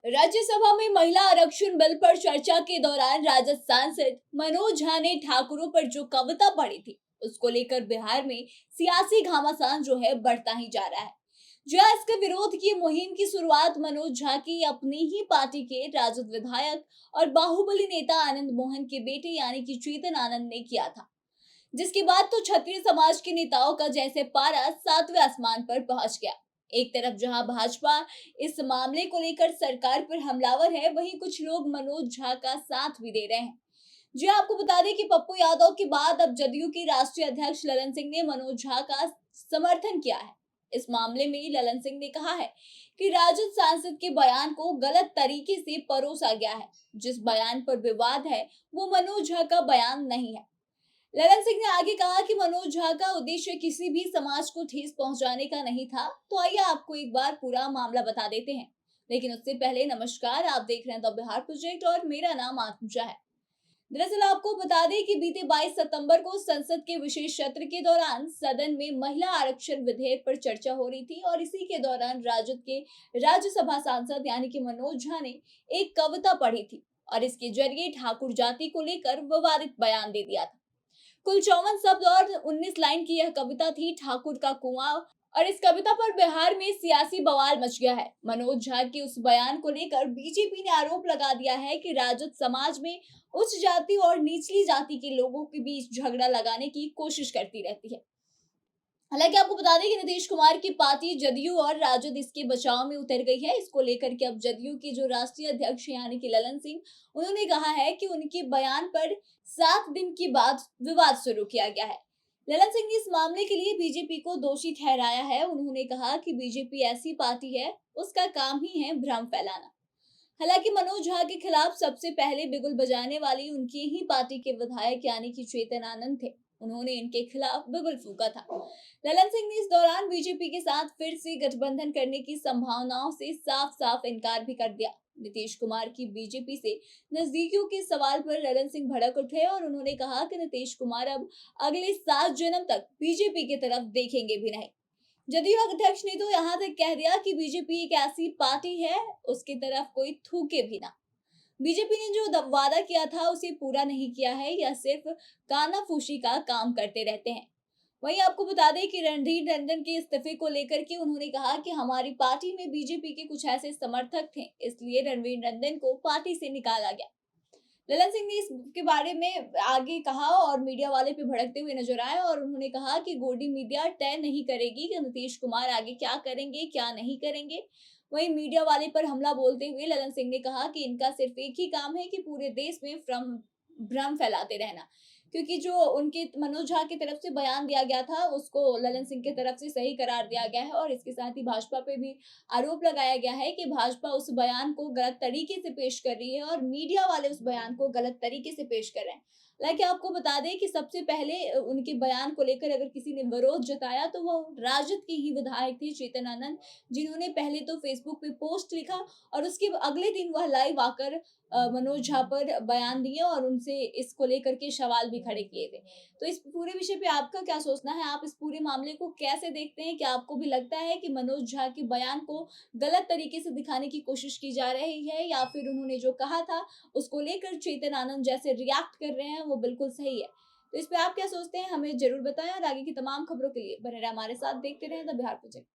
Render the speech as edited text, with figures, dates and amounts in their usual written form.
राज्यसभा में महिला आरक्षण बिल पर चर्चा के दौरान राजद सांसद मनोज झा ने ठाकुरों पर जो कविता पढ़ी थी, उसको लेकर बिहार में सियासी घमासान जो है बढ़ता ही जा रहा है। जहां इसके विरोध की मुहिम की शुरुआत मनोज झा की अपनी ही पार्टी के राजद विधायक और बाहुबली नेता आनंद मोहन के बेटे यानी कि चेतन आनंद ने किया था, जिसके बाद तो क्षत्रिय समाज के नेताओं का जैसे पारा सातवें आसमान पर पहुंच गया। एक तरफ जहां भाजपा इस मामले को लेकर सरकार पर हमलावर है, वहीं कुछ लोग मनोज झा का साथ भी दे रहे हैं। जी हाँ, आपको बता दें कि पप्पू यादव के बाद अब जदयू के राष्ट्रीय अध्यक्ष ललन सिंह ने मनोज झा का समर्थन किया है। इस मामले में ललन सिंह ने कहा है कि राजद सांसद के बयान को गलत तरीके से परोसा गया है। जिस बयान पर विवाद है वो मनोज झा का बयान नहीं है। ललन सिंह ने आगे कहा कि मनोज झा का उद्देश्य किसी भी समाज को ठेस पहुंचाने का नहीं था। तो आइए आपको एक बार पूरा मामला बता देते हैं, लेकिन उससे पहले नमस्कार, आप देख रहे हैं द बिहार प्रोजेक्ट और मेरा नाम आत्मजा है। दरअसल आपको बता दें कि बीते 22 सितंबर को संसद के विशेष सत्र के दौरान सदन में महिला आरक्षण विधेयक पर चर्चा हो रही थी और इसी के दौरान राजद के राज्यसभा सांसद यानी कि मनोज झा ने एक कविता पढ़ी थी और इसके जरिए ठाकुर जाति को लेकर विवादित बयान दे दिया था। कुल 54 शब्द और 19 लाइन की यह कविता थी, ठाकुर का कुआं। और इस कविता पर बिहार में सियासी बवाल मच गया है। मनोज झा के उस बयान को लेकर बीजेपी ने आरोप लगा दिया है कि राजद समाज में उच्च जाति और निचली जाति के लोगों के बीच झगड़ा लगाने की कोशिश करती रहती है। हालांकि आपको बता दें कि नीतीश कुमार की पार्टी जदयू और राजद इसके बचाव में उतर गई है। इसको लेकर के अब जदयू के जो राष्ट्रीय अध्यक्ष यानी कि ललन सिंह, उन्होंने कहा है कि उनके बयान पर 7 दिन के बाद विवाद शुरू किया गया है। ललन सिंह ने इस मामले के लिए बीजेपी को दोषी ठहराया है। उन्होंने कहा कि बीजेपी ऐसी पार्टी है, उसका काम ही है भ्रम फैलाना। हालांकि मनोज झा के खिलाफ सबसे पहले बिगुल बजाने वाली उनकी ही पार्टी के विधायक यानी कि चेतन आनंद थे। उन्होंने इनके खिलाफ बिगुल फूंका था। ललन सिंह ने इस दौरान बीजेपी के साथ फिर से गठबंधन करने की संभावनाओं से साफ साफ इनकार भी कर दिया। नीतीश कुमार की बीजेपी से नजदीकियों के सवाल पर ललन सिंह भड़क उठे और उन्होंने कहा कि नीतीश कुमार अब अगले 7 जन्म तक बीजेपी की तरफ देखेंगे भी नहीं। जदयू अध्यक्ष ने तो यहाँ तक कह दिया कि बीजेपी एक ऐसी पार्टी है, उसकी तरफ कोई थूके भी ना। बीजेपी ने जो वादा किया था उसे पूरा नहीं किया है, या सिर्फ कानाफूसी का काम करते रहते हैं। वहीं आपको बता दें कि रणधीर रंजन के इस्तीफे को लेकर के उन्होंने कहा कि हमारी पार्टी में बीजेपी के कुछ ऐसे समर्थक थे, इसलिए रणवीर रंजन को पार्टी से निकाला गया। ललन सिंह ने इसके बारे में आगे कहा और मीडिया वाले पे भड़कते हुए नजर आए और उन्होंने कहा कि गोदी मीडिया तय नहीं करेगी कि नीतीश कुमार आगे क्या करेंगे क्या नहीं करेंगे। वहीं मीडिया वाले पर हमला बोलते हुए ललन सिंह ने कहा कि इनका सिर्फ एक ही काम है कि पूरे देश में भ्रम फैलाते रहना, क्योंकि जो उनके मनोज झा की तरफ से बयान दिया गया था उसको ललन सिंह की तरफ से सही करार दिया गया है। और इसके साथ ही भाजपा पे भी आरोप लगाया गया है कि भाजपा उस बयान को गलत तरीके से पेश कर रही है और मीडिया वाले उस बयान को गलत तरीके से पेश कर रहे हैं। हालांकि आपको बता दें कि सबसे पहले उनके बयान को लेकर अगर किसी ने विरोध जताया तो वो राजद के ही विधायक थे चेतन आनंद, जिन्होंने पहले तो फेसबुक पे पोस्ट लिखा और उसके अगले दिन वह लाइव आकर मनोज झा पर बयान दिए और उनसे इसको लेकर के सवाल भी खड़े किए थे। तो इस पूरे विषय पे आपका क्या सोचना है? आप इस पूरे मामले को कैसे देखते हैं? क्या आपको भी लगता है कि मनोज झा के बयान को गलत तरीके से दिखाने की कोशिश की जा रही है, या फिर उन्होंने जो कहा था उसको लेकर चेतन आनंद जैसे रिएक्ट कर रहे हैं वो बिल्कुल सही है? तो इस पे आप क्या सोचते हैं? हमें जरूर बताएं और आगे की तमाम खबरों के लिए बने रहे हमारे साथ, देखते रहें द बिहार प्रोजेक्ट।